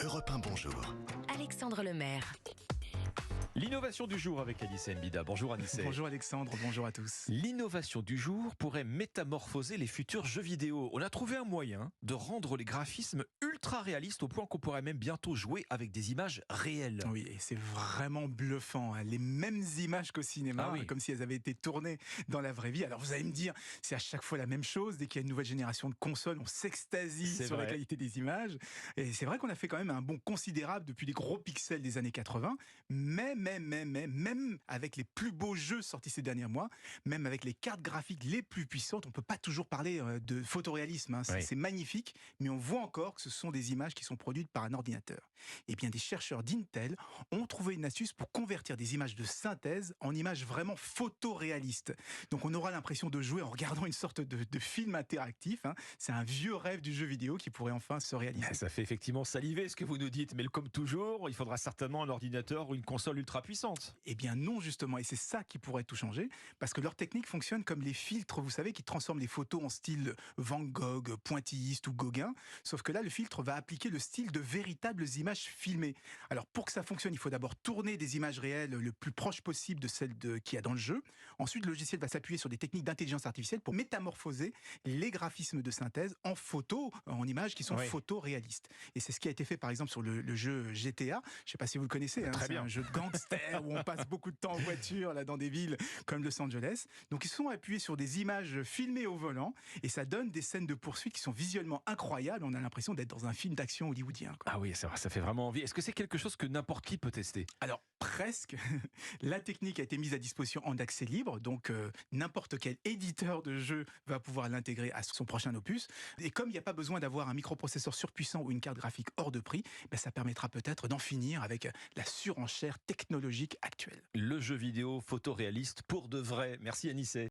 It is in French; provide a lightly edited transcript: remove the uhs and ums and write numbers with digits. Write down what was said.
Europe 1, bonjour. Alexandre Lemaire. L'innovation du jour avec Anissé Mbida. Bonjour Anissé. Bonjour Alexandre, bonjour à tous. L'innovation du jour pourrait métamorphoser les futurs jeux vidéo. On a trouvé un moyen de rendre les graphismes ultra réalistes au point qu'on pourrait même bientôt jouer avec des images réelles. Oui, et c'est vraiment bluffant, hein. Les mêmes images qu'au cinéma, comme si elles avaient été tournées dans la vraie vie. Alors vous allez me dire, c'est à chaque fois la même chose. Dès qu'il y a une nouvelle génération de consoles, on s'extasie sur la qualité des images. Et c'est vrai qu'on a fait quand même un bond considérable depuis les gros pixels des années 80, même avec les plus beaux jeux sortis ces derniers mois, même avec les cartes graphiques les plus puissantes, on peut pas toujours parler de photoréalisme, hein. C'est magnifique, mais on voit encore que ce sont des images qui sont produites par un ordinateur. Et bien des chercheurs d'Intel ont trouvé une astuce pour convertir des images de synthèse en images vraiment photoréalistes. Donc on aura l'impression de jouer en regardant une sorte de film interactif, hein. C'est un vieux rêve du jeu vidéo qui pourrait enfin se réaliser. Ça fait effectivement saliver ce que vous nous dites, mais comme toujours, il faudra certainement un ordinateur ou une console ultra puissante. Eh bien non, justement, et c'est ça qui pourrait tout changer, parce que leur technique fonctionne comme les filtres, vous savez, qui transforment les photos en style Van Gogh, pointilliste ou Gauguin, sauf que là, le filtre va appliquer le style de véritables images filmées. Alors pour que ça fonctionne, il faut d'abord tourner des images réelles le plus proche possible de celles qu'il y a dans le jeu. Ensuite, le logiciel va s'appuyer sur des techniques d'intelligence artificielle pour métamorphoser les graphismes de synthèse en photos, en images qui sont photoréalistes. Et c'est ce qui a été fait par exemple sur le jeu GTA. Je ne sais pas si vous le connaissez, hein, c'est un jeu de gangster où on passe beaucoup de temps en voiture là, dans des villes comme Los Angeles. Donc ils sont appuyés sur des images filmées au volant et ça donne des scènes de poursuite qui sont visuellement incroyables. On a l'impression d'être dans un film d'action hollywoodien, quoi. Ah oui, ça fait vraiment envie. Est-ce que c'est quelque chose que n'importe qui peut tester ? Alors, presque. La technique a été mise à disposition en accès libre, donc n'importe quel éditeur de jeu va pouvoir l'intégrer à son prochain opus. Et comme il n'y a pas besoin d'avoir un microprocesseur surpuissant ou une carte graphique hors de prix, ça permettra peut-être d'en finir avec la surenchère technologique actuelle. Le jeu vidéo photoréaliste pour de vrai. Merci Anissé.